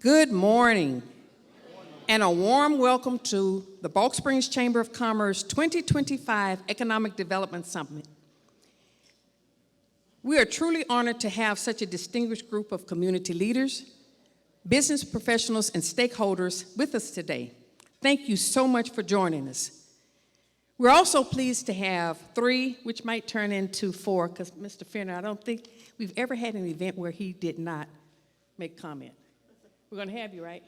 Good morning, and a warm welcome to the Balch Springs Chamber of Commerce 2025 Economic Development Summit. We are truly honored to have such a distinguished group of community leaders, business professionals, and stakeholders with us today. Thank you so much for joining us. We're also pleased to have three, which might turn into four, because Mr. Finner, I don't think we've ever had an event where he did not make comment. We're going to have you, right?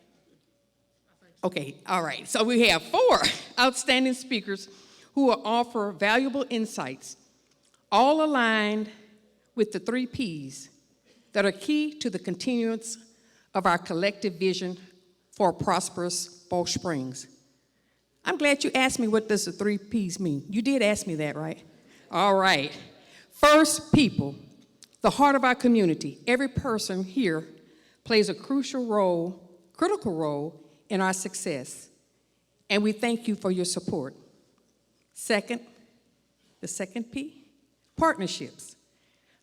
Okay, all right. So we have four outstanding speakers who will offer valuable insights, all aligned with the 3 Ps that are key to the continuance of our collective vision for a prosperous Balch Springs. I'm glad you asked me what does the 3 Ps mean. You did ask me that, right? All right. First, people, the heart of our community. Every person here plays a critical role in our success, and we thank you for your support. Second, the second P, partnerships.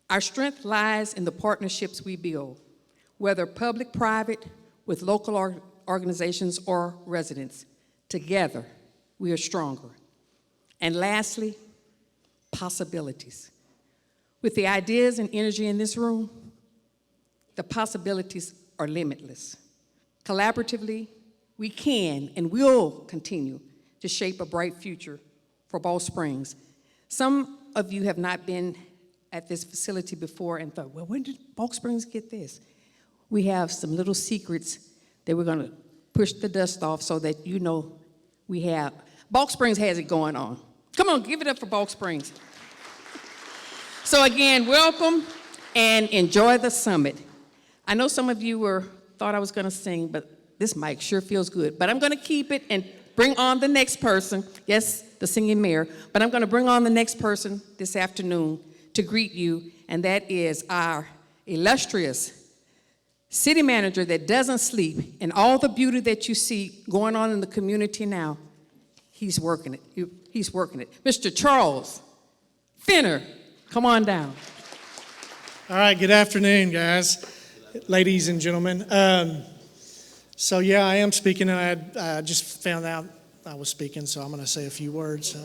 Our strength lies in the partnerships we build, whether public-private, with local organizations or residents. Together, we are stronger. And lastly, possibilities. With the ideas and energy in this room, the possibilities are limitless. Collaboratively, we can and will continue to shape a bright future for Balch Springs. Some of you have not been at this facility before and thought, well, when did Balch Springs get this? We have some little secrets that we're going to push the dust off so that you know we have. Balch Springs has it going on. Come on, give it up for Balch Springs. So again, welcome and enjoy the summit. I know some of you thought I was going to sing, but this mic sure feels good. But I'm going to keep it and bring on the next person. Yes, the singing mayor. But I'm going to bring on the next person this afternoon to greet you, and that is our illustrious city manager that doesn't sleep, and all the beauty that you see going on in the community now, he's working it. He's working it. Mr. Charles Finner, come on down. All right, good afternoon, guys. Ladies and gentlemen, so yeah, I am speaking, and I just found out I was speaking, so I'm going to say a few words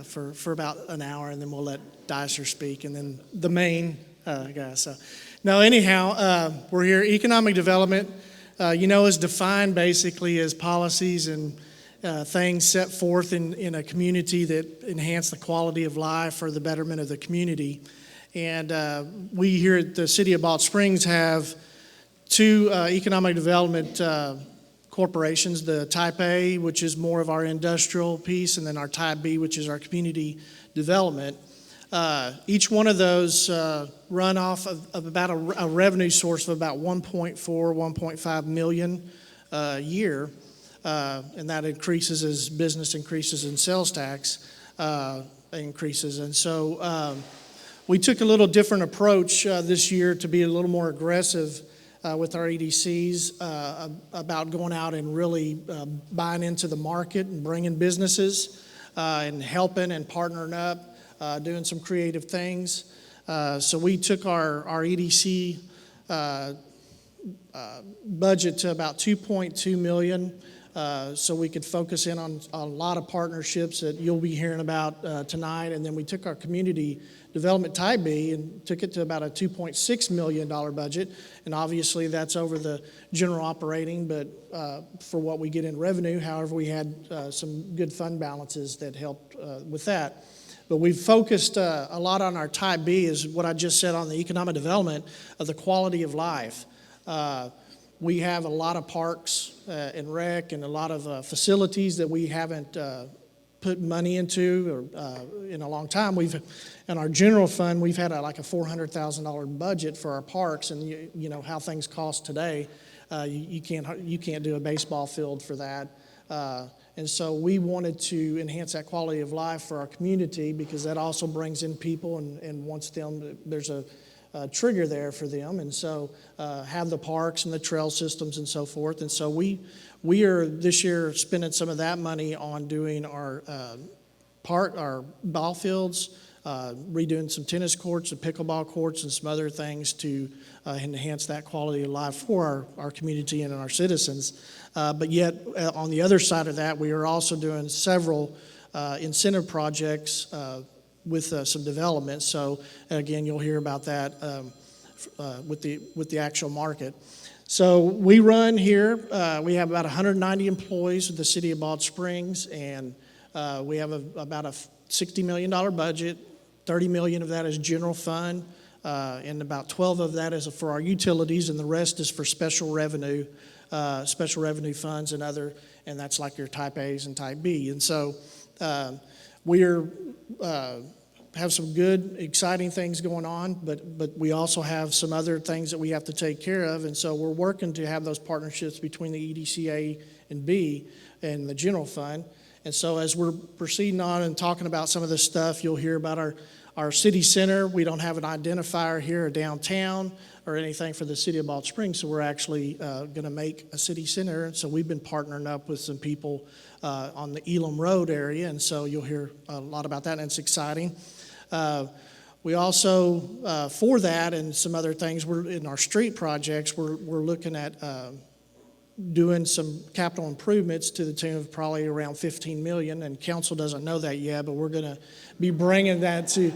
for about an hour, and then we'll let Dicer speak, and then the main guy. So, no, anyhow, we're here. Economic development, is defined basically as policies and things set forth in a community that enhance the quality of life for the betterment of the community. And we here at the City of Balch Springs have 2 economic development corporations, the Type A, which is more of our industrial piece, and then our Type B, which is our community development. Each one of those run off of about a revenue source of about 1.5 million a year, and that increases as business increases and sales tax increases. And so we took a little different approach this year to be a little more aggressive with our EDCs about going out and really buying into the market and bringing businesses and helping and partnering up, doing some creative things. So we took our EDC budget to about $2.2 million. So we could focus in on a lot of partnerships that you'll be hearing about tonight. And then we took our community development Type B and took it to about a $2.6 million budget. And obviously that's over the general operating, but for what we get in revenue. However, we had some good fund balances that helped with that. But we've focused a lot on our Type B, is what I just said on the economic development of the quality of life. We have a lot of parks and rec and a lot of facilities that we haven't put money into in a long time. In our general fund, we've had like a $400,000 budget for our parks, and you know how things cost today. You can't do a baseball field for that. And so we wanted to enhance that quality of life for our community, because that also brings in people and wants them, there's a trigger there for them, and so have the parks and the trail systems and so forth. And so we are this year spending some of that money on doing our ball fields, redoing some tennis courts and pickleball courts and some other things to enhance that quality of life for our community and our citizens. But yet, on the other side of that, we are also doing several incentive projects with some development. So again, you'll hear about that with the actual market. So we run here. We have about 190 employees with the city of Balch Springs, and we have about a $60 million budget. 30 million of that is general fund, and about 12 of that is for our utilities, and the rest is for special revenue funds and that's like your type A's and type B. And so we're have some good, exciting things going on, but we also have some other things that we have to take care of, and so we're working to have those partnerships between the EDCA and B and the general fund. And so as we're proceeding on and talking about some of this stuff, you'll hear about our city center. We don't have an identifier here or downtown or anything for the city of Balch Springs, so we're actually going to make a city center. And so we've been partnering up with some people on the Elam Road area, and so you'll hear a lot about that, and it's exciting. We also, for that and some other things, we're in our street projects, we're looking at doing some capital improvements to the tune of probably around 15 million, and council doesn't know that yet, but we're going to be bringing that to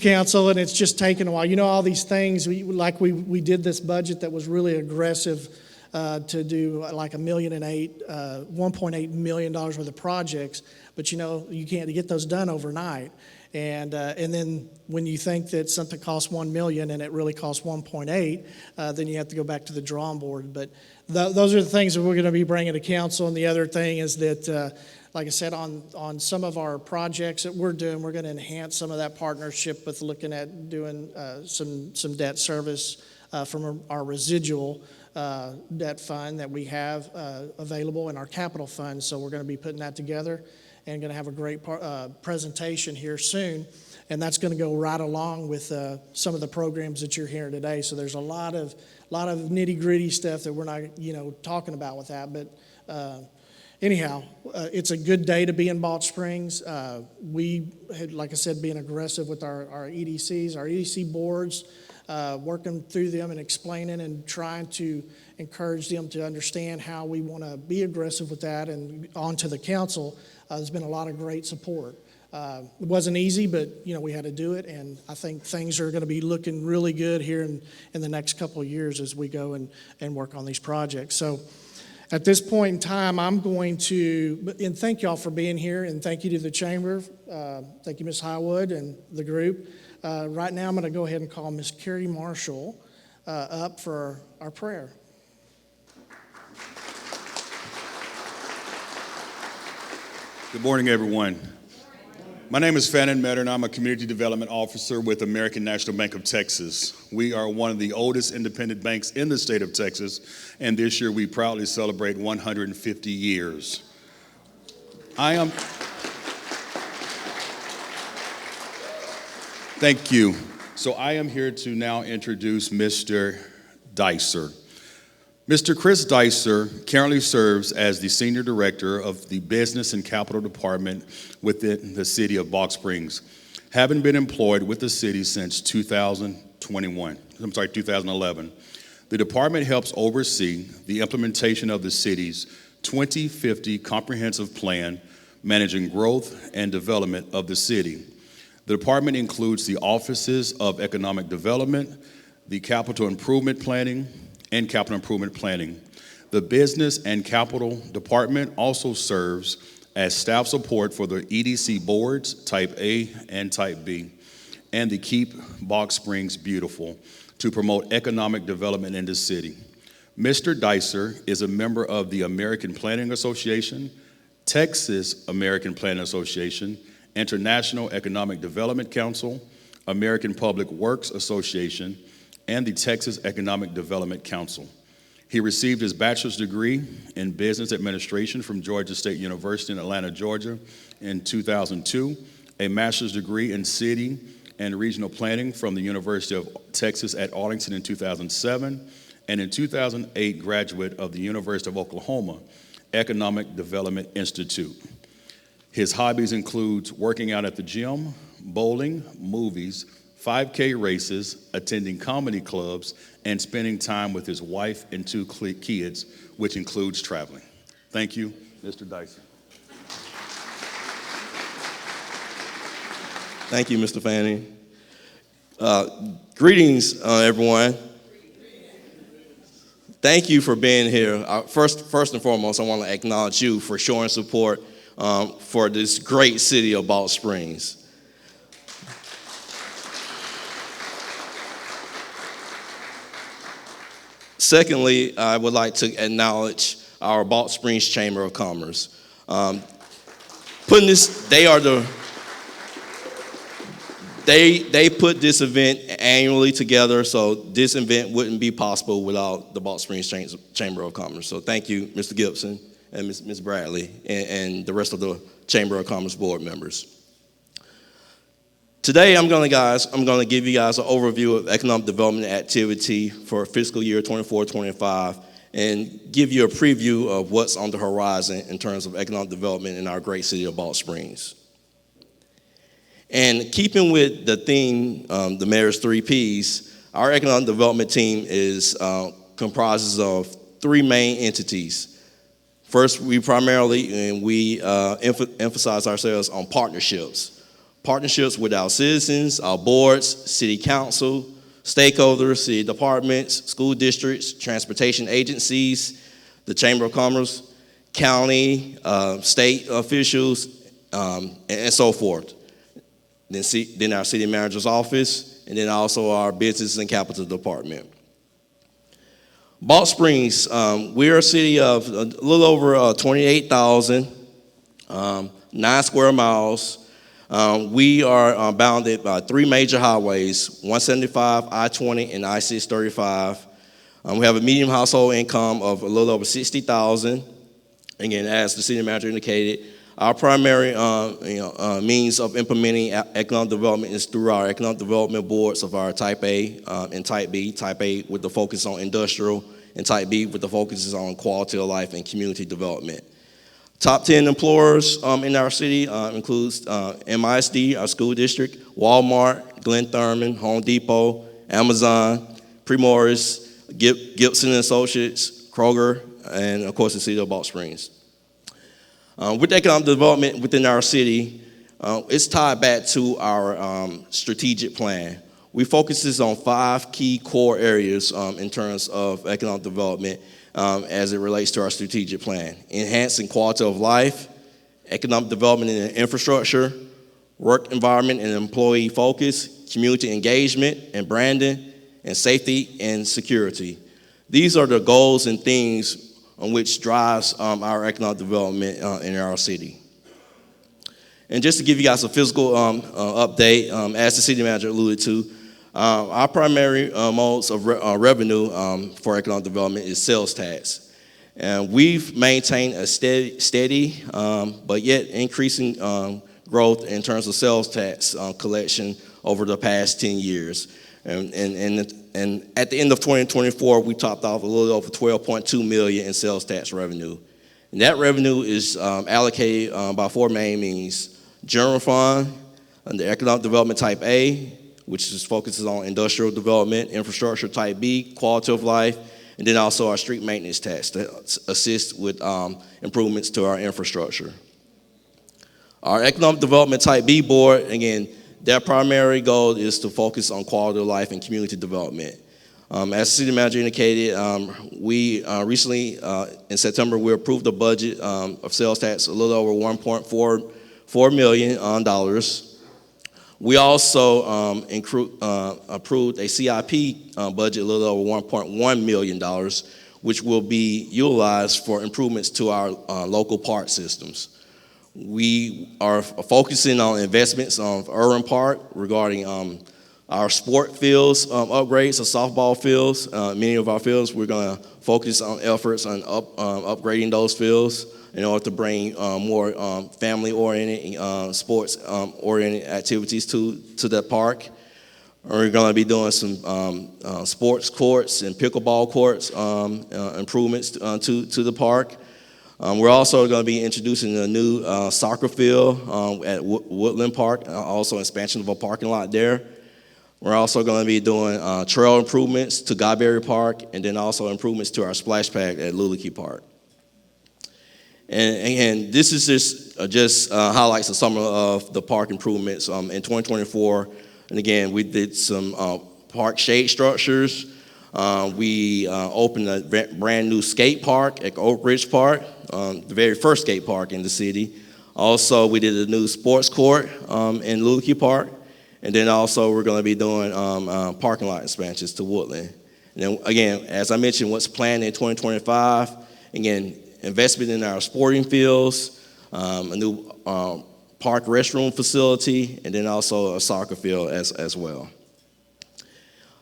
council, and it's just taken a while. You know, all these things, we did this budget that was really aggressive to do like $1.8 million worth of projects, but you know, you can't get those done overnight. And then when you think that something costs $1 million and it really costs 1.8, then you have to go back to the drawing board. But those are the things that we're going to be bringing to council. And the other thing is that, like I said, on some of our projects that we're doing, we're going to enhance some of that partnership with looking at doing some debt service from our residual debt fund that we have available in our capital fund. So we're going to be putting that together and going to have a great presentation here soon. And that's going to go right along with some of the programs that you're hearing today. So there's a lot of nitty-gritty stuff that we're not, talking about with that. But anyhow, it's a good day to be in Balch Springs. We had, like I said, being aggressive with our EDCs, our EDC boards, working through them and explaining and trying to encourage them to understand how we want to be aggressive with that, and on to the council. There's been a lot of great support. It wasn't easy, but we had to do it, and I think things are going to be looking really good here in the next couple of years as we go and work on these projects. So at this point in time, I'm going to, and thank y'all for being here, and thank you to the chamber. Thank you, Ms. Highwood and the group. Right now, I'm going to go ahead and call Ms. Carrie Marshall up for our prayer. Good morning, everyone. My name is Fannin Metter, and I'm a Community Development Officer with American National Bank of Texas. We are one of the oldest independent banks in the state of Texas, and this year we proudly celebrate 150 years. Thank you. So I am here to now introduce Mr. Dicer. Mr. Chris Dicer currently serves as the Senior Director of the Business and Capital Department within the city of Balch Springs, having been employed with the city since 2011. The department helps oversee the implementation of the city's 2050 comprehensive plan, managing growth and development of the city. The department includes the offices of economic development, the capital improvement planning, and capital improvement planning. The Business and Capital Department also serves as staff support for the EDC boards, Type A and Type B, and the Keep Balch Springs Beautiful to promote economic development in the city. Mr. Dicer is a member of the American Planning Association, Texas American Planning Association, International Economic Development Council, American Public Works Association, and the Texas Economic Development Council. He received his bachelor's degree in business administration from Georgia State University in Atlanta, Georgia in 2002, a master's degree in city and regional planning from the University of Texas at Arlington in 2007, and in 2008, graduate of the University of Oklahoma Economic Development Institute. His hobbies include working out at the gym, bowling, movies, 5K races, attending comedy clubs, and spending time with his wife and 2 kids, which includes traveling. Thank you, Mr. Dyson. Thank you, Mr. Fanning. Greetings, everyone. Thank you for being here. First and foremost, I want to acknowledge you for showing support for this great city of Balch Springs. Secondly, I would like to acknowledge our Balch Springs Chamber of Commerce. They put this event annually together, so this event wouldn't be possible without the Balch Springs Chamber of Commerce. So thank you, Mr. Gibson and Ms. Bradley, and the rest of the Chamber of Commerce board members. Today, I'm going to give you guys an overview of economic development activity for fiscal year 24-25, and give you a preview of what's on the horizon in terms of economic development in our great city of Balch Springs. And keeping with the theme, the mayor's 3 Ps, our economic development team comprises of 3 main entities. First, we emphasize ourselves on partnerships. Partnerships with our citizens, our boards, city council, stakeholders, city departments, school districts, transportation agencies, the Chamber of Commerce, county, state officials, and so forth. Then our city manager's office, and then also our business and capital department. Balch Springs, we're a city of a little over 28,000, 9 square miles. We are bounded by 3 major highways, 175, I-20, and I-635. We have a medium household income of a little over 60,000. Again, as the city manager indicated, our primary means of implementing economic development is through our economic development boards of our Type A and Type B. Type A with the focus on industrial, and Type B with the focus on quality of life and community development. Top 10 employers in our city includes MISD, our school district, Walmart, Glenn Thurman, Home Depot, Amazon, Primoris, Gibson Associates, Kroger, and of course the city of Balch Springs. With economic development within our city, it's tied back to our strategic plan. We focus on 5 key core areas in terms of economic development as it relates to our strategic plan: enhancing quality of life, economic development and infrastructure, work environment and employee focus, community engagement and branding, and safety and security. These are the goals and things on which drives our economic development in our city. And just to give you guys a physical update, as the city manager alluded to, our primary modes of revenue for economic development is sales tax. And we've maintained a steady but yet increasing growth in terms of sales tax collection over the past 10 years. And at the end of 2024, we topped off a little over $12.2 million in sales tax revenue. And that revenue is allocated by 4 main means: general fund, under economic development Type A, which focuses on industrial development; infrastructure Type B, quality of life; and then also our street maintenance tax to assist with improvements to our infrastructure. Our economic development Type B board, again, their primary goal is to focus on quality of life and community development. As the city manager indicated, we recently, in September, we approved a budget of sales tax a little over $1.44 million. We also approved a CIP budget a little over $1.1 million, which will be utilized for improvements to our local park systems. We are focusing on investments on urban park regarding our sport fields upgrades, the softball fields. Many of our fields, we're going to focus on efforts on upgrading those fields in order to bring more family-oriented, sports-oriented activities to that park. We're going to be doing some sports courts and pickleball courts improvements to the park. We're also going to be introducing a new soccer field at Woodland Park, also expansion of a parking lot there. We're also going to be doing trail improvements to Guyberry Park, and then also improvements to our splash pad at Luleke Park. And this is just highlights of some of the park improvements in 2024. And again, we did some park shade structures. We opened a brand new skate park at Oak Ridge Park, the very first skate park in the city. Also, we did a new sports court in Luleke Park. And then also we're going to be doing parking lot expansions to Woodland. And then again, as I mentioned, what's planned in 2025, again, investment in our sporting fields, a new park restroom facility, and then also a soccer field as well.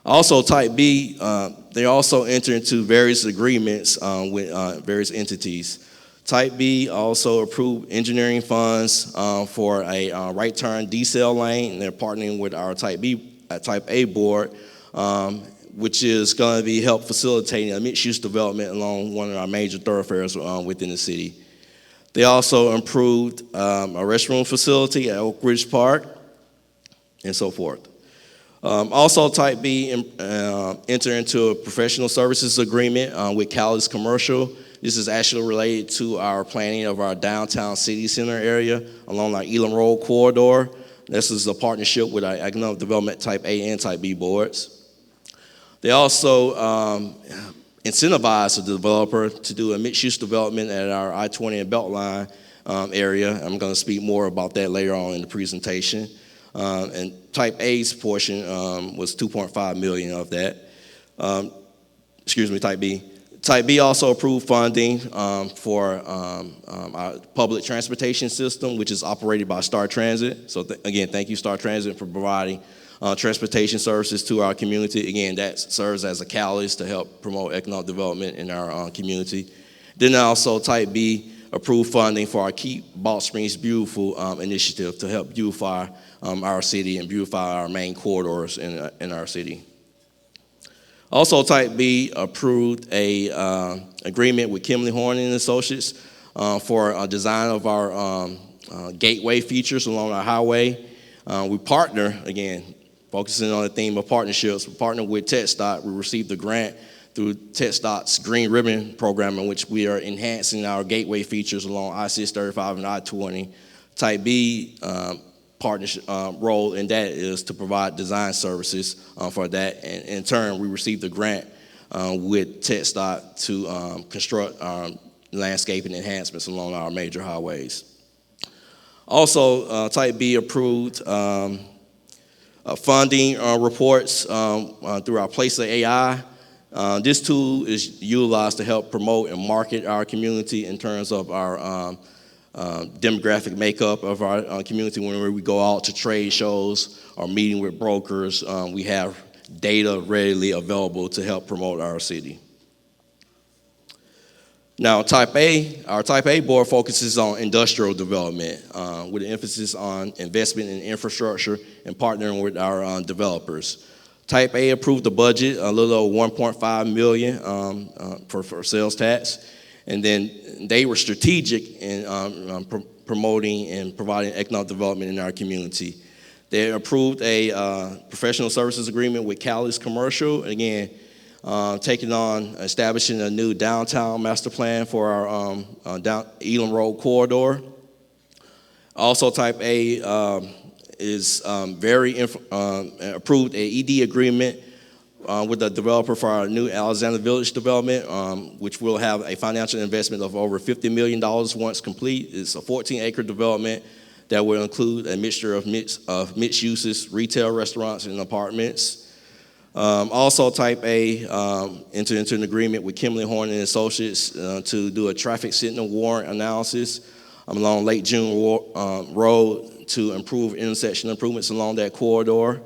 Also, Type B, they also enter into various agreements with various entities. Type B also approved engineering funds for a right turn decel lane, and they're partnering with our Type A board, which is going to be help facilitating a mixed-use development along one of our major thoroughfares within the city. They also improved a restroom facility at Oak Ridge Park, and so forth. Also, Type B entered into a professional services agreement with Callis Commercial. This is actually related to our planning of our downtown city center area along our Elam Road corridor. This is a partnership with our Economic Development Type A and Type B boards. They also incentivized the developer to do a mixed-use development at our I-20 and Beltline area. I'm going to speak more about that later on in the presentation. And Type A's portion was $2.5 million of that. Type B. Type B also approved funding for our public transportation system, which is operated by Star Transit. So again, thank you, Star Transit, for providing transportation services to our community. Again, that serves as a catalyst to help promote economic development in our community. Then also Type B approved funding for our Keep Balch Springs Beautiful initiative to help beautify our city and beautify our main corridors in our city. Also, Type B approved a agreement with Kimley Horn and Associates for a design of our gateway features along our highway. We partner, again, focusing on the theme of partnerships. We partnered with TxDOT. We received a grant through TxDOT's Green Ribbon program, in which we are enhancing our gateway features along I-635 and I-20. Type B partnership role in that is to provide design services for that. And in turn, we received a grant with TxDOT to construct landscaping enhancements along our major highways. Also, Type B approved funding reports through our Place of AI. This tool is utilized to help promote and market our community in terms of our demographic makeup of our community. Whenever we go out to trade shows or meeting with brokers, we have data readily available to help promote our city. Now, our Type A board focuses on industrial development with an emphasis on investment in infrastructure and partnering with our developers. Type A approved the budget, a little over $1.5 million for sales tax. And then they were strategic in promoting and providing economic development in our community. They approved a professional services agreement with Callis Commercial. Again, establishing a new downtown master plan for our Elam Road corridor. Also, Type A is approved a ED agreement with the developer for our new Alexander Village development, which will have a financial investment of over $50 million once complete. It's a 14-acre development that will include a mixture of mixed uses, retail, restaurants, and apartments. Also, Type A entered into an agreement with Kimley Horn and Associates to do a traffic signal warrant analysis along Lake June Road to improve intersection improvements along that corridor.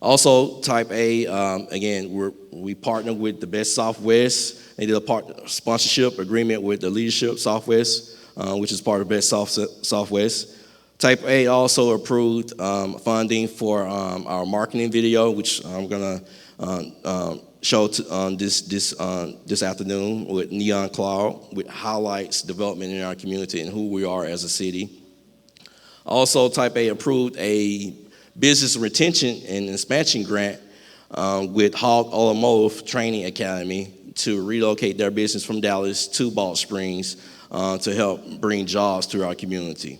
Also, Type A, again, we partnered with the Best Southwest. They did a sponsorship agreement with the Leadership Southwest, which is part of Best Southwest. Type A also approved funding for our marketing video, which I'm going to show this afternoon with Neon Cloud, which highlights development in our community and who we are as a city. Also, Type A approved a business retention and expansion grant with Hog Automotive Training Academy to relocate their business from Dallas to Balch Springs to help bring jobs to our community.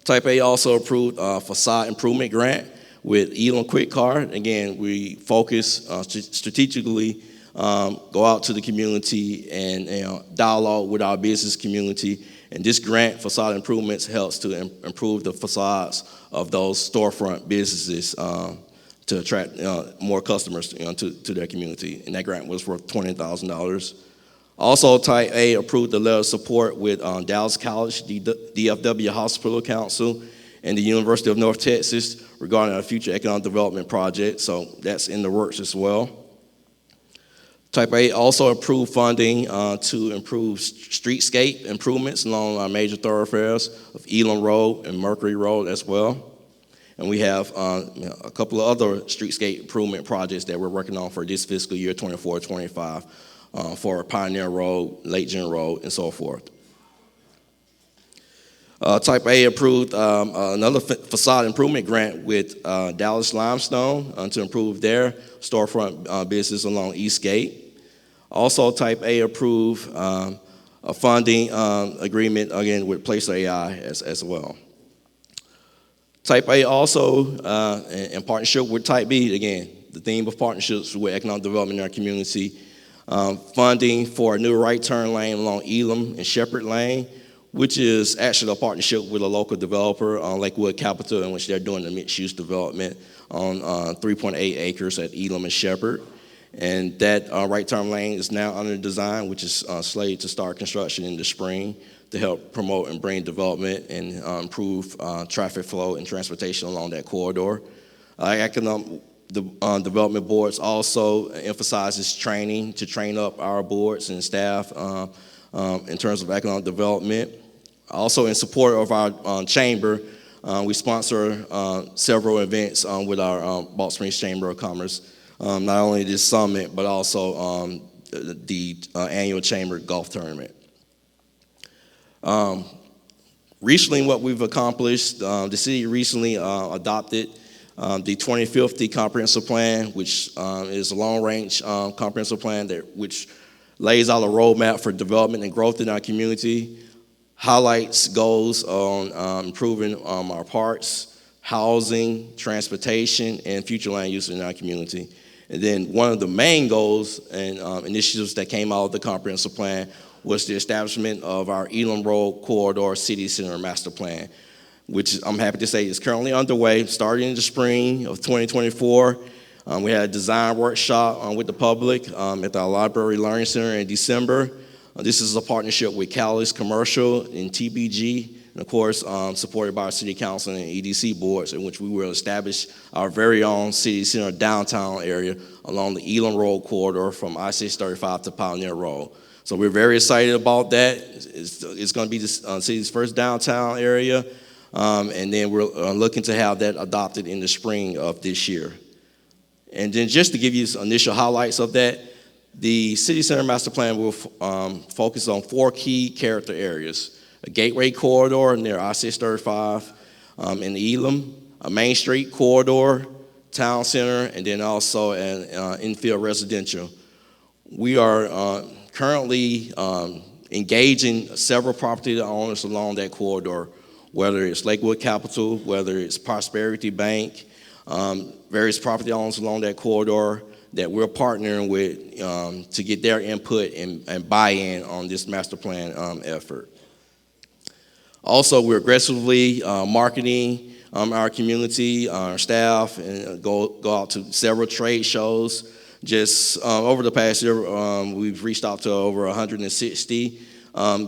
Type A also approved a facade improvement grant with Elam Quick Card. Again, we focus strategically, go out to the community and dialogue with our business community. And this grant, facade improvements, helps to improve the facades of those storefront businesses to attract more customers to their community. And that grant was worth $20,000. Also, Type A approved the letter of support with Dallas College, DFW Hospital Council, and the University of North Texas regarding our future economic development project. So that's in the works as well. Type A also approved funding to improve streetscape improvements along our major thoroughfares of Elam Road and Mercury Road as well. And we have a couple of other streetscape improvement projects that we're working on for this fiscal year 24-25 for Pioneer Road, Lake Gen Road, and so forth. Type A approved another facade improvement grant with Dallas Limestone to improve their storefront business along Eastgate. Also, Type A approved a funding agreement, again, with Placer AI as well. Type A also, in partnership with Type B, again, the theme of partnerships with economic development in our community, funding for a new right turn lane along Elam and Shepherd Lane, which is actually a partnership with a local developer on Lakewood Capital, in which they're doing the mixed-use development on 3.8 acres at Elam and Shepherd. And that right turn lane is now under design, which is slated to start construction in the spring to help promote and bring development and improve traffic flow and transportation along that corridor. Economic Development Boards also emphasizes training to train up our boards and staff in terms of economic development. Also, in support of our chamber, we sponsor several events with our Balch Springs Chamber of Commerce. Not only this summit, but also the annual chamber golf tournament. Recently, what we've accomplished, the city recently adopted the 2050 Comprehensive Plan, which is a long-range comprehensive plan which lays out a roadmap for development and growth in our community, highlights goals on improving our parks, housing, transportation, and future land use in our community. And then one of the main goals and initiatives that came out of the comprehensive plan was the establishment of our Elam Road Corridor City Center Master Plan, which I'm happy to say is currently underway, starting in the spring of 2024. We had a design workshop with the public at the Library Learning Center in December. This is a partnership with Catalyst Commercial and TBG, and of course, supported by our City Council and EDC boards, in which we will establish our very own City Center downtown area along the Elam Road corridor from I-635 to Pioneer Road. So we're very excited about that. It's going to be the city's first downtown area, and then we're looking to have that adopted in the spring of this year. And then just to give you some initial highlights of that, the City Center Master Plan will focus on 4 key character areas: a gateway corridor near I-635 in Elam, a Main Street corridor, town center, and then also an infill residential. We are currently engaging several property owners along that corridor, whether it's Lakewood Capital, whether it's Prosperity Bank, various property owners along that corridor that we're partnering with to get their input and buy-in on this master plan effort. Also, we're aggressively marketing our community, our staff, and go out to several trade shows. Just over the past year, we've reached out to over 160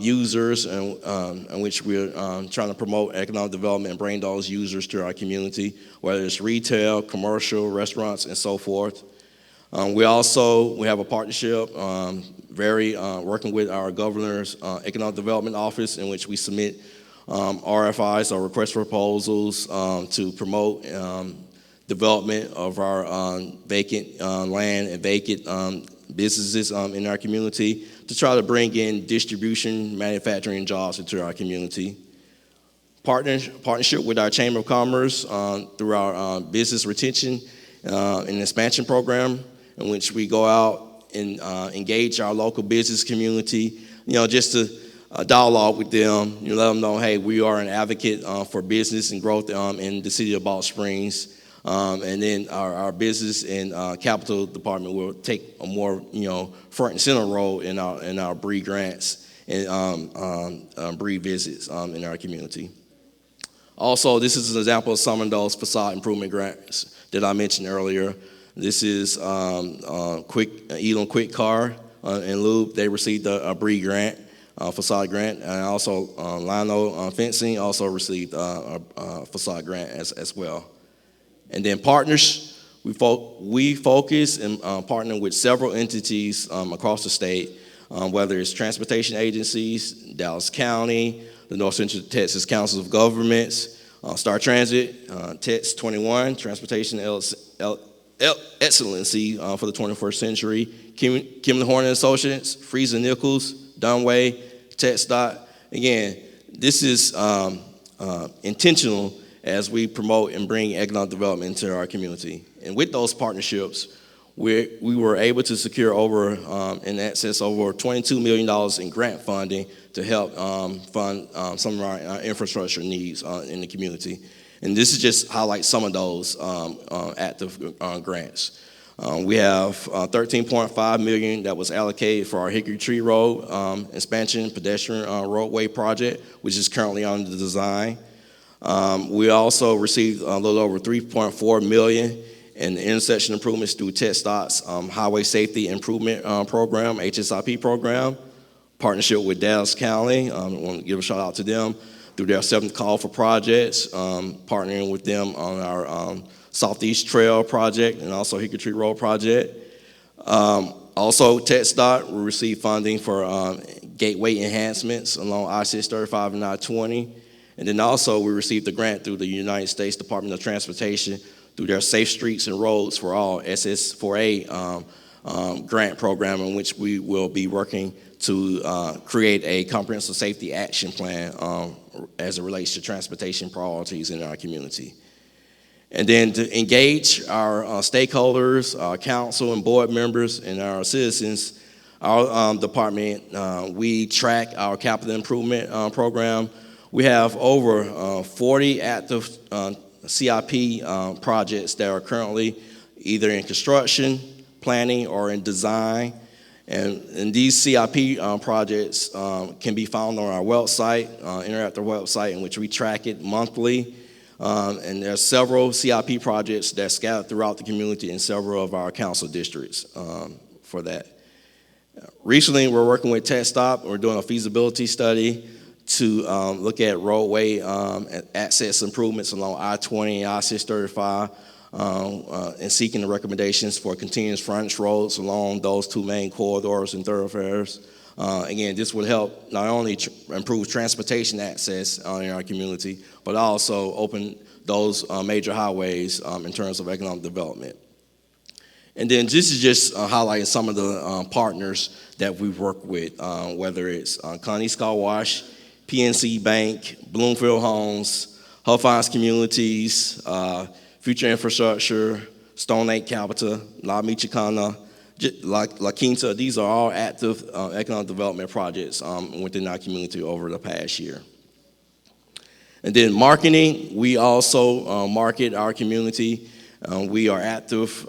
users, in which we're trying to promote economic development and bring those users to our community, whether it's retail, commercial, restaurants, and so forth. We have a partnership, working with our governor's economic development office, in which we submit RFIs or request for proposals to promote development of our vacant land and vacant businesses in our community to try to bring in distribution, manufacturing jobs into our community. Partnership with our Chamber of Commerce through our business retention and expansion program, in which we go out and engage our local business community, just to dialogue with them, let them know, hey, we are an advocate for business and growth in the city of Balch Springs. And then our business and capital department will take a more, front and center role in our BRE grants and BRE visits in our community. Also, this is an example of some of those facade improvement grants that I mentioned earlier. This is Elam Quick Car and Lube. They received a BRE grant, facade grant, and also Lino Fencing also received a facade grant as well. And then partners, we focus and partner with several entities across the state, whether it's transportation agencies, Dallas County, the North Central Texas Council of Governments, Star Transit, TEX 21, Transportation Excellency for the 21st Century, Kimley Horn and Associates, Freeze and Nichols, Dunway, TxDOT. Again, this is intentional as we promote and bring economic development into our community. And with those partnerships, we were able to secure in excess over $22 million in grant funding to help fund some of our infrastructure needs in the community. And this is just highlight some of those active grants. We have $13.5 million that was allocated for our Hickory Tree Road expansion pedestrian roadway project, which is currently under design. We also received a little over $3.4 million in intersection improvements through TxDOT's Highway Safety Improvement Program, HSIP program, partnership with Dallas County. I want to give a shout out to them through their 7th call for projects, partnering with them on our Southeast Trail project and also Hickory Tree Road project. Also, TxDOT will receive funding for gateway enhancements along I-635 and I-20. And then also we received a grant through the United States Department of Transportation through their Safe Streets and Roads for All SS4A grant program, in which we will be working to create a comprehensive safety action plan as it relates to transportation priorities in our community. And then to engage our stakeholders, our council and board members, and our citizens, our department, we track our capital improvement program. We have over 40 active CIP projects that are currently either in construction, planning, or in design. And these CIP projects can be found on our website, interactive website, in which we track it monthly. And there are several CIP projects that are scattered throughout the community in several of our council districts for that. Recently, we're working with TxDOT. We're doing a feasibility study to look at roadway access improvements along I-20 and I-635 and seeking the recommendations for continuous frontage roads along those two main corridors and thoroughfares. Again, this would help not only improve transportation access in our community, but also open those major highways in terms of economic development. And then this is just highlighting some of the partners that we've worked with, whether it's Connie's Car Wash, PNC Bank, Bloomfield Homes, Huffines Communities, Future Infrastructure, Stone Lake Capital, La Michicana, La Quinta. These are all active economic development projects within our community over the past year. And then marketing, we also market our community. We are active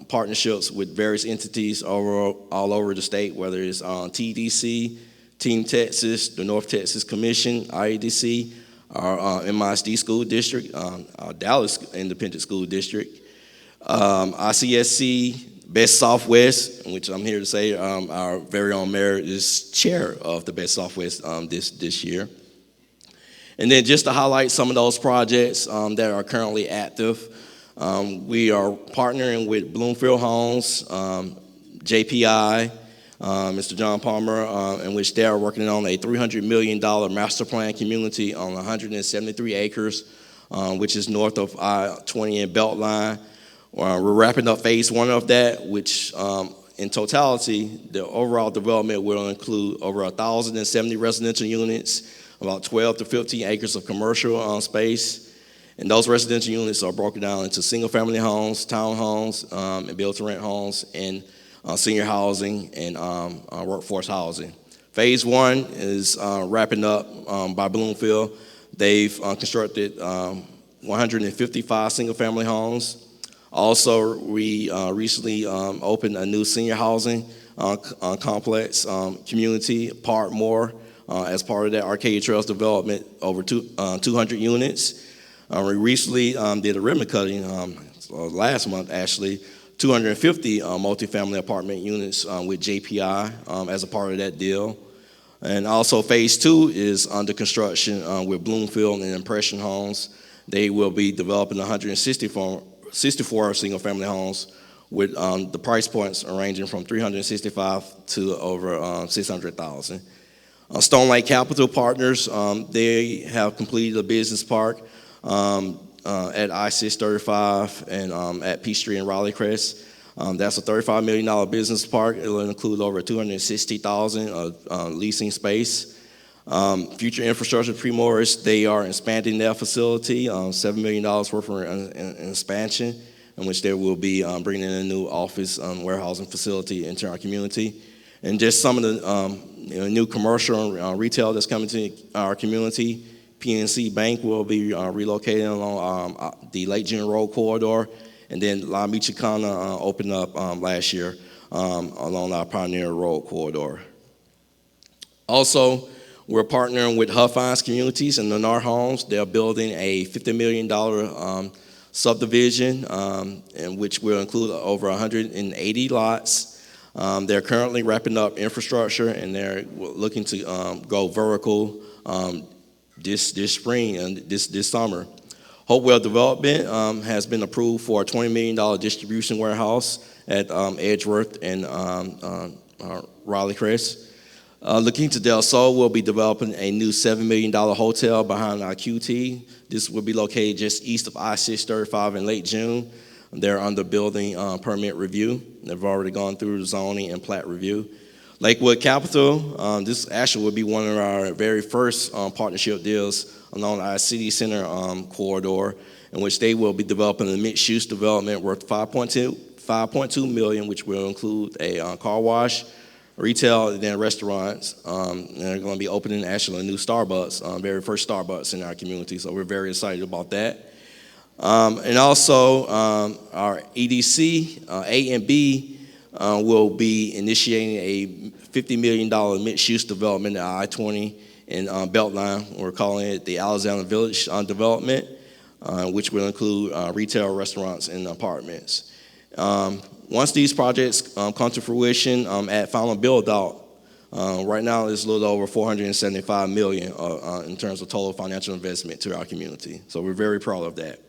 partnerships with various entities all over the state, whether it's TDC, Team Texas, the North Texas Commission, IEDC, our MISD School District, our Dallas Independent School District, ICSC, Best Southwest, which I'm here to say our very own mayor is chair of the Best Southwest this year. And then just to highlight some of those projects that are currently active, we are partnering with Bloomfield Homes, JPI, Mr. John Palmer, in which they are working on a $300 million master plan community on 173 acres which is north of I-20 and Beltline. We're wrapping up phase one of that, which in totality, the overall development will include over 1,070 residential units, about 12 to 15 acres of commercial space. And those residential units are broken down into single-family homes, townhomes, and build-to-rent homes, and senior housing and workforce housing. Phase one is wrapping up by Bloomfield. They've constructed 155 single-family homes. Also, we recently opened a new senior housing complex community, Parkmore, as part of that Arcadia Trails development, over 200 units. We recently did a ribbon cutting last month, actually, 250 multifamily apartment units with JPI as a part of that deal. And also phase two is under construction with Bloomfield and Impression Homes. They will be developing 164 single-family homes with the price points ranging from $365,000 to over $600,000. Stone Lake Capital Partners, they have completed a business park at I-635 and at Peachtree and Raleigh Crest. That's a $35 million business park. It will include over $260,000 of leasing space. Future Infrastructure Premorris, they are expanding their facility, $7 million worth of expansion, in which they will be bringing in a new office warehousing facility into our community. And just some of the new commercial and retail that's coming to our community. PNC Bank will be relocating along the Lake June Road corridor, and then La Michoacana opened up last year along our Pioneer Road corridor. Also, we're partnering with Huffines Communities and Lennar Homes. They're building a $50 million subdivision, in which will include over 180 lots. They're currently wrapping up infrastructure, and they're looking to go vertical this spring and this summer. Hopewell Development has been approved for a $20 million distribution warehouse at Edgeworth and Raleigh Crest. La Quinta del Sol will be developing a new $7 million hotel behind our QT. This will be located just east of I-635 in late June. They're under building permit review. They've already gone through the zoning and plat review. Lakewood Capital, this actually will be one of our very first partnership deals along our city center corridor, in which they will be developing a mixed-use development worth $5.2 million, which will include a car wash, retail, and then restaurants. And they're going to be opening actually a new Starbucks, very first Starbucks in our community. So we're very excited about that. And also our EDC, A and B, will be initiating a $50 million mixed-use development at I-20 and Beltline. We're calling it the Alexander Village development, which will include retail, restaurants, and apartments. Once these projects come to fruition at final build-out, right now it's a little over $475 million in terms of total financial investment to our community. So we're very proud of that.